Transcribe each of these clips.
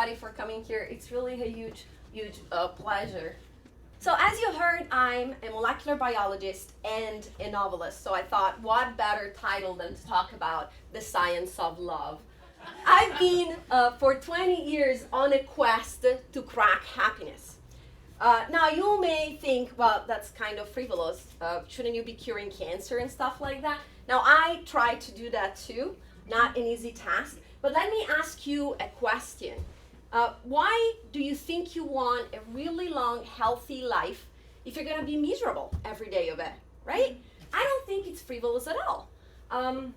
everybody for coming here. It's really a huge pleasure. So as you heard, I'm a molecular biologist and a novelist. So I thought, what better title than to talk about the science of love? I've been for 20 years on a quest to crack happiness. Now you may think, well, that's kind of frivolous. Shouldn't you be curing cancer and stuff like that? Now I try to do that too. Not an easy task. But let me ask you a question. Why do you think you want a really long, healthy life if you're going to be miserable every day of it, right? I don't think it's frivolous at all. Now,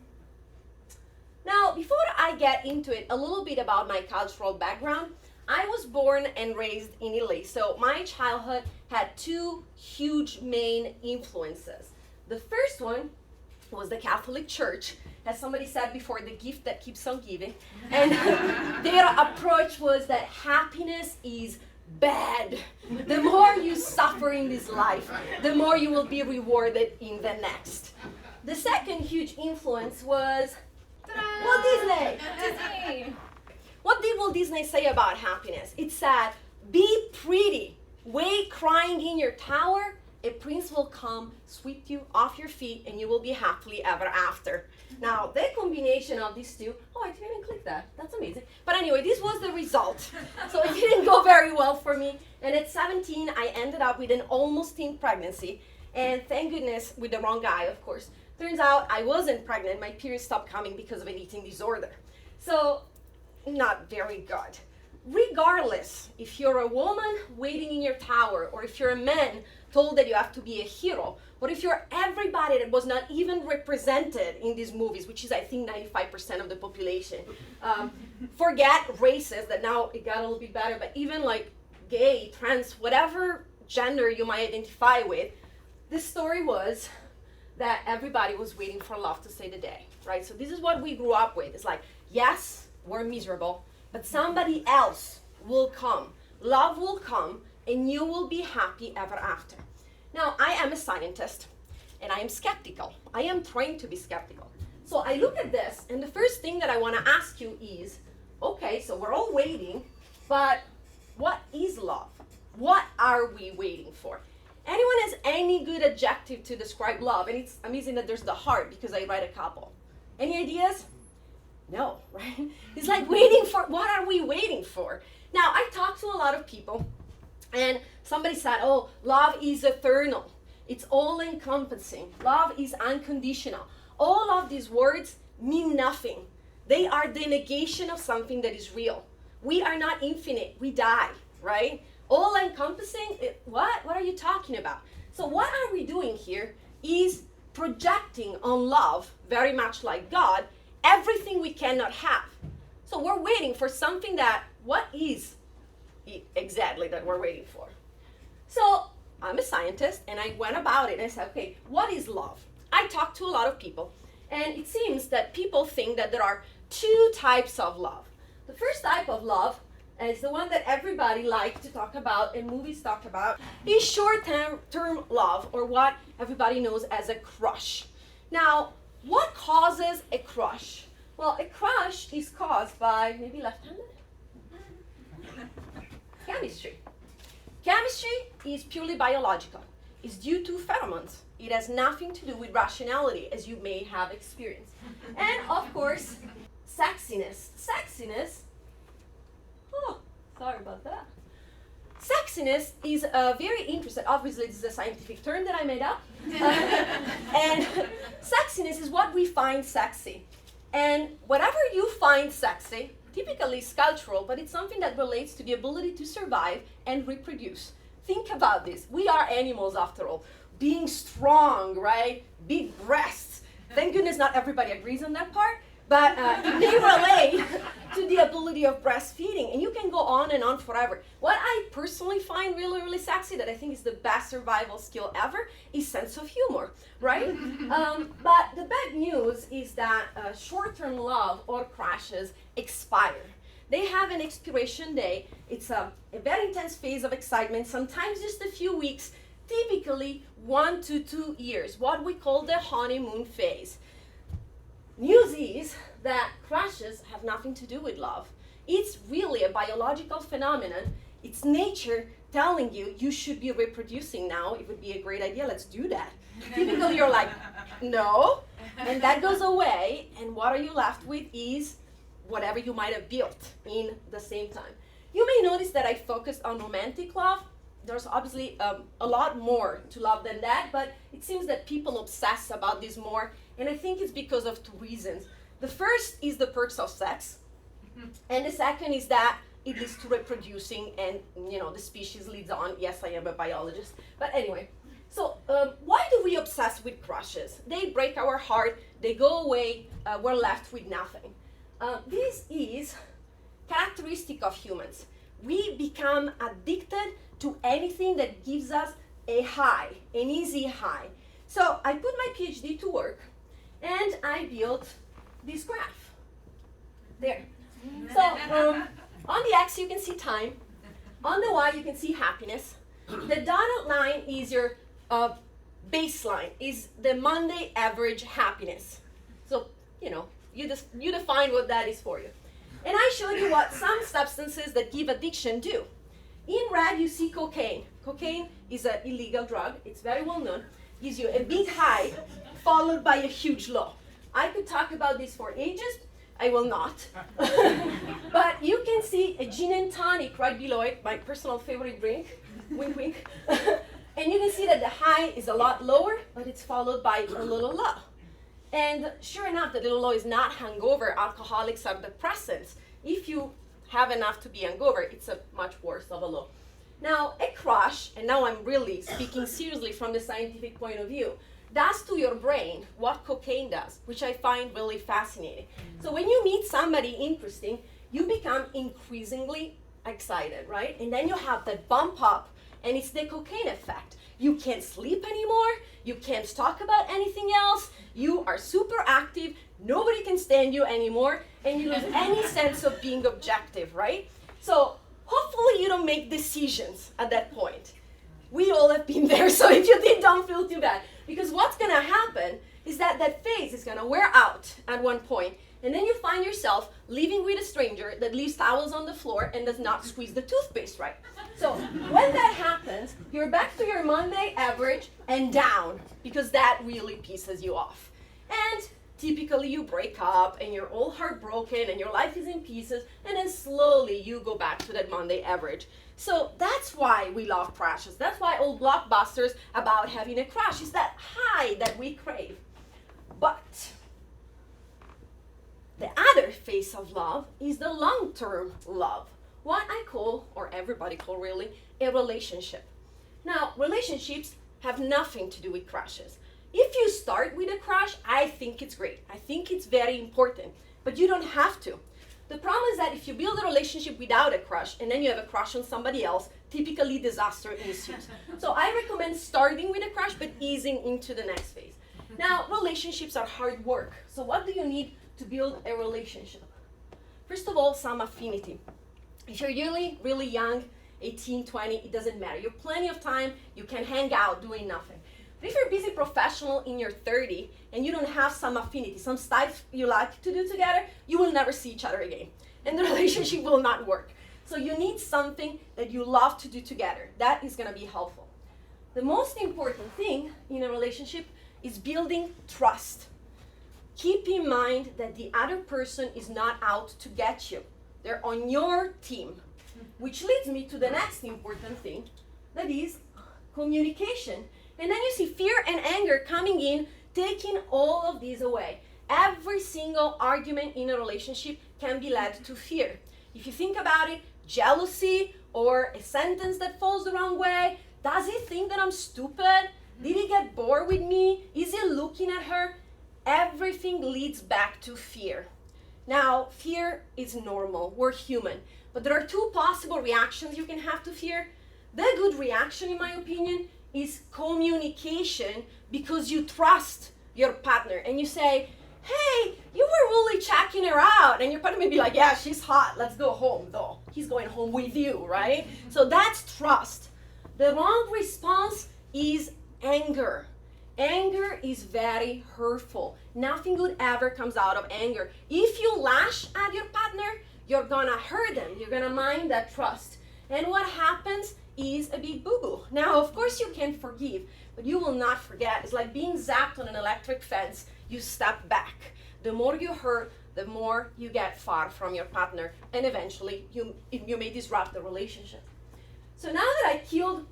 before I get into it, a little bit about my cultural background. I was born and raised in Italy, so my childhood had two huge main influences. The first one was the Catholic Church, as somebody said before, the gift that keeps on giving. And their approach was that happiness is bad. The more you suffer in this life, the more you will be rewarded in the next. The second huge influence was Walt Disney. Disney. What did Walt Disney say about happiness? It said, be pretty, wait crying in your tower, a prince will come, sweep you off your feet, and you will be happily ever after. Now, the combination of these two, I didn't even click that. That's amazing. But anyway, this was the result. So it didn't go very well for me. And at 17, I ended up with an almost teen pregnancy. And thank goodness, with the wrong guy, of course. Turns out I wasn't pregnant. My period stopped coming because of an eating disorder. So, not very good. Regardless, if you're a woman waiting in your tower, or if you're a man told that you have to be a hero, or if you're everybody that was not even represented in these movies, which is I think 95% of the population, forget races, that now it got a little bit better, but even like gay, trans, whatever gender you might identify with, the story was that everybody was waiting for love to save the day, right? So this is what we grew up with. It's like, yes, we're miserable, but somebody else will come. Love will come, and you will be happy ever after. Now, I am a scientist, and I am skeptical. I am trained to be skeptical. So I look at this, and the first thing that I want to ask you is, okay, so we're all waiting, but what is love? What are we waiting for? Anyone has any good adjective to describe love? And it's amazing that there's the heart, because I write a couple. Any ideas? No, right? It's like waiting for, what are we waiting for? Now, I talked to a lot of people, and somebody said, oh, love is eternal. It's all-encompassing. Love is unconditional. All of these words mean nothing. They are the negation of something that is real. We are not infinite. We die, right? All-encompassing, what? What are you talking about? So what are we doing here is projecting on love, very much like God, everything we cannot have. So we're waiting for something that, what is it exactly that we're waiting for? So I'm a scientist, and I went about it and I said, okay, what is love? I talked to a lot of people, and it seems that people think that there are two types of love. The first type of love is the one that everybody likes to talk about and movies talk about, is short-term love, or what everybody knows as a crush. Now, what causes a crush? Well, a crush is caused by, maybe left-handed? Chemistry. Chemistry is purely biological. It's due to pheromones. It has nothing to do with rationality, as you may have experienced. And of course, sexiness. Sexiness, oh, sorry about that. Sexiness is very interesting. Obviously, this is a scientific term that I made up. And sexiness is what we find sexy. And whatever you find sexy, typically is cultural, but it's something that relates to the ability to survive and reproduce. Think about this. We are animals after all. Being strong, right? Big breasts. Thank goodness not everybody agrees on that part, but it may relate to the ability of breastfeeding, and you can go on and on forever. What I personally find really, really sexy, that I think is the best survival skill ever, is sense of humor, right? But the bad news is that short-term love or crushes expire. They have an expiration day. It's a very intense phase of excitement, sometimes just a few weeks, typically 1 to 2 years, what we call the honeymoon phase. News is that crushes have nothing to do with love. It's really a biological phenomenon. It's nature telling you you should be reproducing now. It would be a great idea. Let's do that. Typically, you're like, no, and that goes away. And what are you left with is whatever you might have built in the same time. You may notice that I focused on romantic love. There's obviously a lot more to love than that, but it seems that people obsess about this more, and I think it's because of 2 reasons. The first is the perks of sex, and the second is that it leads to reproducing, and the species leads on. Yes, I am a biologist, but anyway. So why do we obsess with crushes? They break our heart, they go away, we're left with nothing. This is characteristic of humans. We become addicted to anything that gives us a high, an easy high. So I put my PhD to work, and I built this graph. There. So on the X you can see time, on the Y you can see happiness. The dotted line is your baseline, is the Monday average happiness. So, you define what that is for you. And I showed you what some substances that give addiction do. In red, you see cocaine. Cocaine is an illegal drug. It's very well known. Gives you a big high, followed by a huge low. I could talk about this for ages. I will not. But you can see a gin and tonic right below it, my personal favorite drink. Wink, wink. And you can see that the high is a lot lower, but it's followed by a little low. And sure enough, the little low is not hangover. Alcoholics are depressants. If you have enough to be hangover, it's a much worse of a low. Now, a crush, and now I'm really speaking seriously from the scientific point of view, does to your brain what cocaine does, which I find really fascinating. So when you meet somebody interesting, you become increasingly excited, right? And then you have that bump up, and it's the cocaine effect. You can't sleep anymore, you can't talk about anything else, you are super active, nobody can stand you anymore, and you lose any sense of being objective, right? So hopefully you don't make decisions at that point. We all have been there, so if you did, don't feel too bad. Because what's gonna happen is that that phase is gonna wear out at one point, and then you find yourself living with a stranger that leaves towels on the floor and does not squeeze the toothpaste right. So when that happens, you're back to your Monday average and down, because that really pisses you off. And typically you break up and you're all heartbroken and your life is in pieces, and then slowly you go back to that Monday average. So that's why we love crashes. That's why all blockbusters about having a crash is that high that we crave. But the other face of love is the long-term love. What I call, or everybody call really, a relationship. Now, relationships have nothing to do with crushes. If you start with a crush, I think it's great. I think it's very important, but you don't have to. The problem is that if you build a relationship without a crush and then you have a crush on somebody else, typically disaster ensues. So I recommend starting with a crush but easing into the next phase. Now, relationships are hard work. So what do you need to build a relationship? First of all, some affinity. If you're really young, 18, 20, it doesn't matter. You have plenty of time, you can hang out doing nothing. But if you're a busy professional in your 30 and you don't have some affinity, some stuff you like to do together, you will never see each other again. And the relationship will not work. So you need something that you love to do together. That is gonna be helpful. The most important thing in a relationship is building trust. Keep in mind that the other person is not out to get you. They're on your team. Which leads me to the next important thing, that is communication. And then you see fear and anger coming in, taking all of these away. Every single argument in a relationship can be led to fear. If you think about it, jealousy or a sentence that falls the wrong way, does he think that I'm stupid? Did he get bored with me? Is he looking at her? Everything leads back to fear. Now, fear is normal, we're human, but there are 2 possible reactions you can have to fear. The good reaction, in my opinion, is communication, because you trust your partner and you say, hey, you were really checking her out, and your partner may be like, yeah, she's hot, let's go home, though he's going home with you, right? So that's trust. The wrong response is anger. Anger is very hurtful. Nothing good ever comes out of anger. If you lash at your partner, You're gonna hurt them. You're gonna mine that trust. And what happens is a big boo-boo. Now, of course, you can forgive, but you will not forget. It's like being zapped on an electric fence. You step back. The more you hurt, the more you get far from your partner, and eventually you may disrupt the relationship. So now that I killed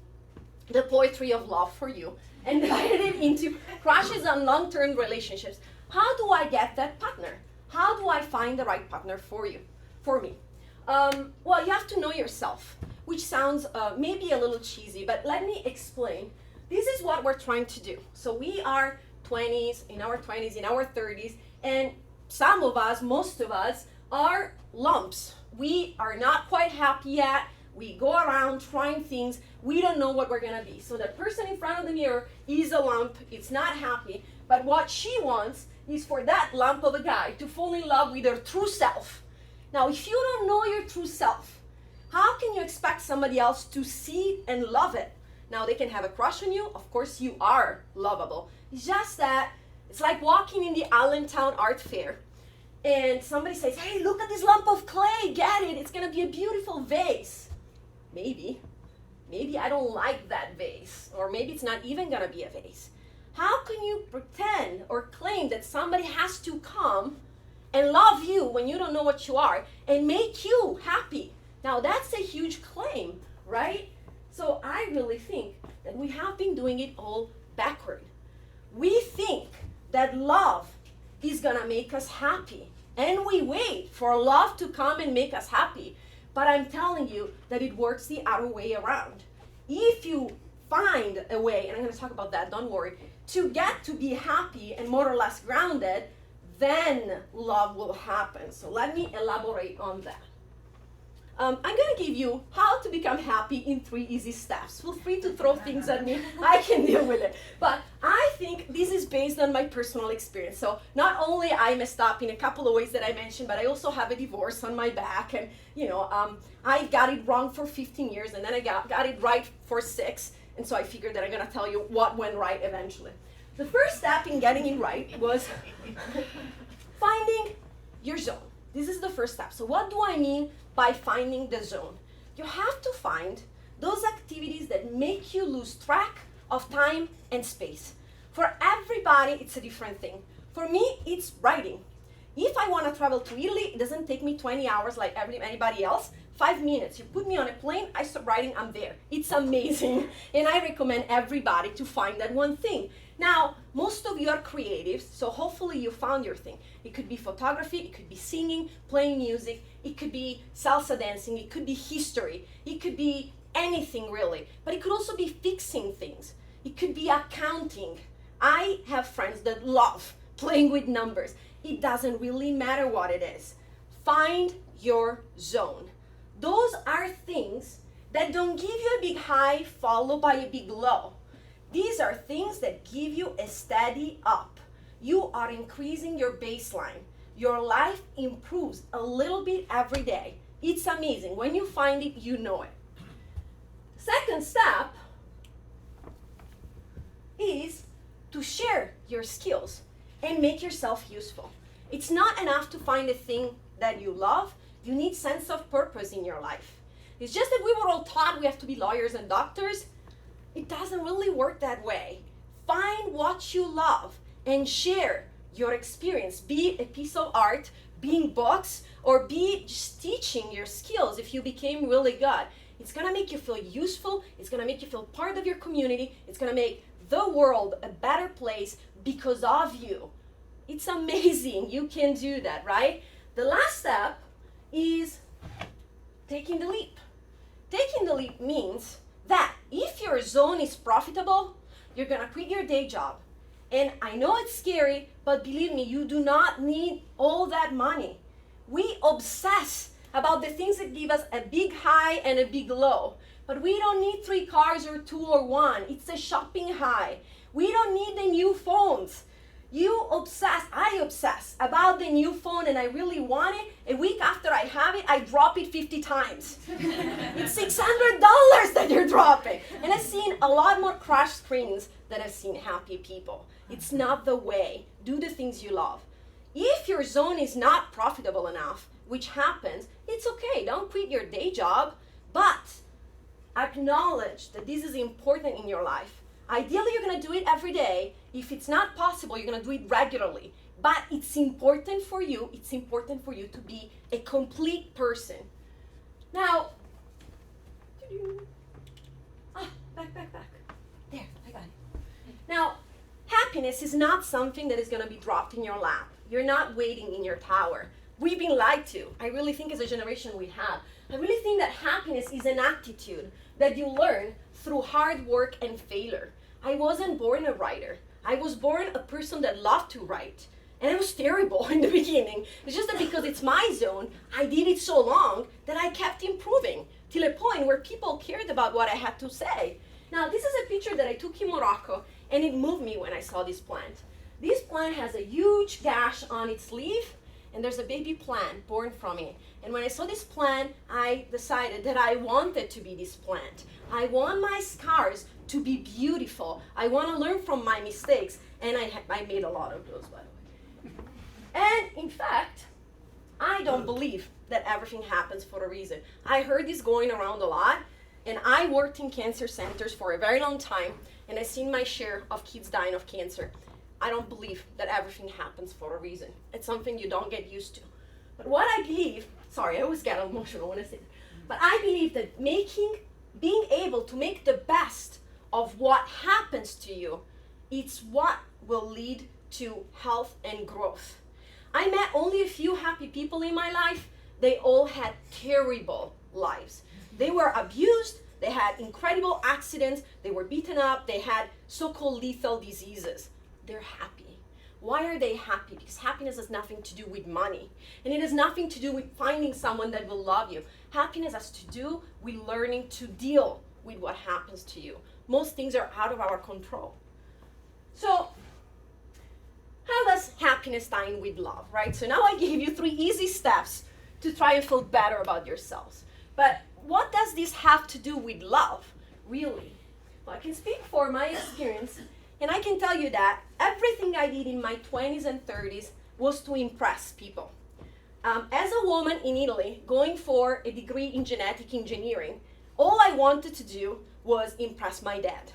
the poetry of love for you and divided it into crushes and long-term relationships, how do I get that partner? How do I find the right partner for me? Well, you have to know yourself, which sounds maybe a little cheesy, but let me explain. This is what we're trying to do. So we are in our 20s, in our 30s, and some of us, most of us, are lumps. We are not quite happy yet. We go around trying things. We don't know what we're gonna be. So the person in front of the mirror is a lump. It's not happy. But what she wants is for that lump of a guy to fall in love with her true self. Now, if you don't know your true self, how can you expect somebody else to see it and love it? Now, they can have a crush on you. Of course, you are lovable. It's just that it's like walking in the Allentown Art Fair and somebody says, hey, look at this lump of clay, get it, it's gonna be a beautiful vase. Maybe I don't like that vase, or maybe it's not even gonna be a vase. How can you pretend or claim that somebody has to come and love you when you don't know what you are and make you happy? Now that's a huge claim, right? So I really think that we have been doing it all backward. We think that love is gonna make us happy, and we wait for love to come and make us happy. But I'm telling you that it works the other way around. If you find a way, and I'm gonna talk about that, don't worry, to get to be happy and more or less grounded, then love will happen. So let me elaborate on that. I'm gonna give you how to become happy in 3 easy steps. Feel free to throw things at me, I can deal with it. But I think this is based on my personal experience. So not only I messed up in a couple of ways that I mentioned, but I also have a divorce on my back, and I got it wrong for 15 years, and then I got it right for 6, and so I figured that I'm gonna tell you what went right eventually. The first step in getting it right was finding your zone. This is the first step. So what do I mean by finding the zone? You have to find those activities that make you lose track of time and space. For everybody, it's a different thing. For me, it's writing. If I want to travel to Italy, it doesn't take me 20 hours like anybody else. 5 minutes. You put me on a plane, I start writing, I'm there. It's amazing. And I recommend everybody to find that one thing. Now, most of you are creatives, so hopefully you found your thing. It could be photography, it could be singing, playing music, it could be salsa dancing, it could be history, it could be anything really. But it could also be fixing things. It could be accounting. I have friends that love playing with numbers. It doesn't really matter what it is. Find your zone. Those are things that don't give you a big high followed by a big low. These are things that give you a steady up. You are increasing your baseline. Your life improves a little bit every day. It's amazing. When you find it, you know it. Second step is to share your skills and make yourself useful. It's not enough to find a thing that you love. You need sense of purpose in your life. It's just that we were all taught we have to be lawyers and doctors. It doesn't really work that way. Find what you love and share your experience, be it a piece of art, being books, or be it just teaching your skills if you became really good. It's gonna make you feel useful, it's gonna make you feel part of your community, it's gonna make the world a better place because of you. It's amazing, you can do that, right? The last step is taking the leap. Taking the leap means that if your zone is profitable, you're gonna quit your day job. And I know it's scary, but believe me, you do not need all that money. We obsess about the things that give us a big high and a big low. But we don't need 3 cars or 2 or 1. It's a shopping high. We don't need the new phones. I obsess about the new phone and I really want it. A week after I have it, I drop it 50 times. It's $600 that you're dropping. And I've seen a lot more crash screens than I've seen happy people. It's not the way. Do the things you love. If your zone is not profitable enough, which happens, it it's okay. Don't quit your day job, but acknowledge that this is important in your life. Ideally, you're going to do it every day. If it's not possible, you're going to do it regularly. But it's important for you. It's important for you to be a complete person. Now, back. There, I got it. Now, happiness is not something that is going to be dropped in your lap. You're not waiting in your tower. We've been lied to. I really think as a generation we have. I really think that happiness is an attitude that you learn through hard work and failure. I wasn't born a writer. I was born a person that loved to write. And it was terrible in the beginning. It's just that because it's my zone, I did it so long that I kept improving till a point where people cared about what I had to say. Now, this is a picture that I took in Morocco, and it moved me when I saw this plant. This plant has a huge gash on its leaf, and there's a baby plant born from it. And when I saw this plant, I decided that I wanted to be this plant. I want my scars to be beautiful. I want to learn from my mistakes, and I made a lot of those, by the way. And in fact, I don't believe that everything happens for a reason. I heard this going around a lot, and I worked in cancer centers for a very long time, and I've seen my share of kids dying of cancer. I don't believe that everything happens for a reason. It's something you don't get used to. But what I believe, sorry, I always get emotional when I say that, but I believe that being able to make the best of what happens to you, it's what will lead to health and growth. I met only a few happy people in my life. They all had terrible lives. They were abused, they had incredible accidents, they were beaten up, they had so-called lethal diseases. They're happy. Why are they happy? Because happiness has nothing to do with money. And it has nothing to do with finding someone that will love you. Happiness has to do with learning to deal with what happens to you. Most things are out of our control. So, how does happiness tie in with love, right? So now I gave you 3 easy steps to try and feel better about yourselves. But what does this have to do with love, really? Well, I can speak for my experience, and I can tell you that everything I did in my 20s and 30s was to impress people. As a woman in Italy, going for a degree in genetic engineering, all I wanted to do was impress my dad.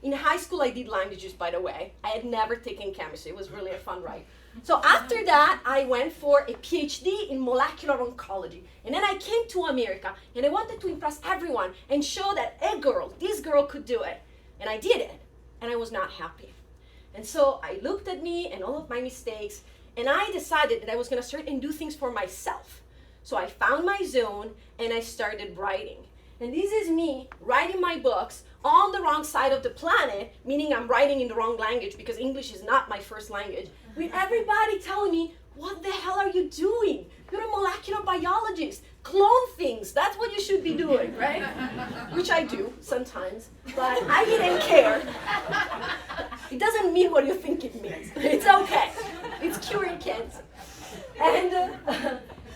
In high school, I did languages, by the way. I had never taken chemistry. It was really a fun ride. So after that, I went for a PhD in molecular oncology. And then I came to America, and I wanted to impress everyone and show that this girl could do it. And I did it, and I was not happy. And so I looked at me and all of my mistakes, and I decided that I was going to start and do things for myself. So I found my zone, and I started writing. And this is me writing my books on the wrong side of the planet, meaning I'm writing in the wrong language because English is not my first language, with everybody telling me, what the hell are you doing? You're a molecular biologist. Clone things. That's what you should be doing, right? Which I do sometimes, but I didn't care. It doesn't mean what you think it means. It's okay. It's curing cancer.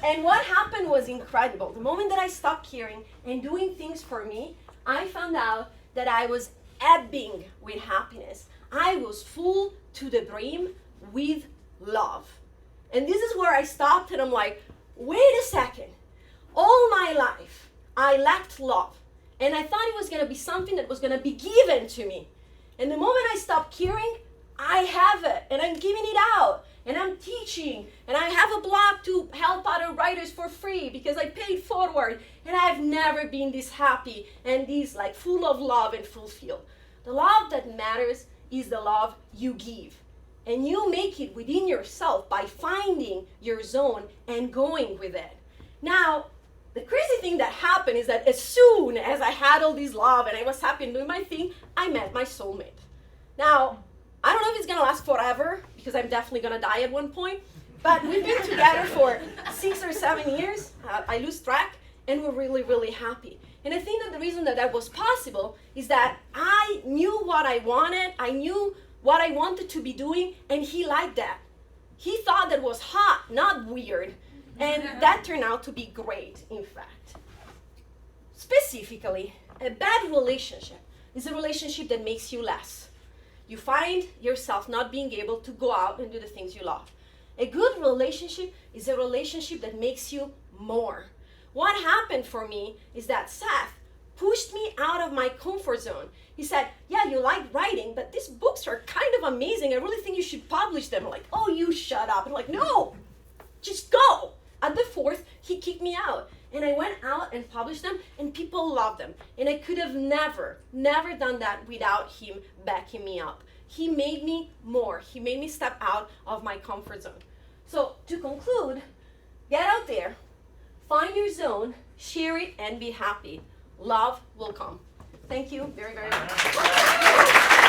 And what happened was incredible. The moment that I stopped caring and doing things for me, I found out that I was ebbing with happiness. I was full to the brim with love. And this is where I stopped and I'm like, wait a second. All my life, I lacked love. And I thought it was going to be something that was going to be given to me. And the moment I stopped caring, I have it. And I'm giving it out. And I'm teaching. And I have a blog to help other writers for free because I paid forward. And I've never been this happy and this like full of love and fulfilled. The love that matters is the love you give. And you make it within yourself by finding your zone and going with it. Now, the crazy thing that happened is that as soon as I had all this love and I was happy and doing my thing, I met my soulmate. Now, I don't know if it's going to last forever because I'm definitely going to die at one point, but we've been together for 6 or 7 years. I lose track, and we're really, really happy. And I think that the reason that that was possible is that I knew what I wanted, I knew what I wanted to be doing, and he liked that. He thought that was hot, not weird. And that turned out to be great, in fact. Specifically, a bad relationship is a relationship that makes you less. You find yourself not being able to go out and do the things you love. A good relationship is a relationship that makes you more. what happened for me is that Seth pushed me out of my comfort zone. He said, yeah, you like writing, but these books are kind of amazing. I really think you should publish them. I'm like, oh, you shut up. I'm like, no, just go. At the fourth, he kicked me out. And I went out and published them, and people loved them. And I could have never done that without him backing me up. He made me more. He made me step out of my comfort zone. So to conclude, get out there, find your zone, share it, and be happy. Love will come. Thank you very, very much.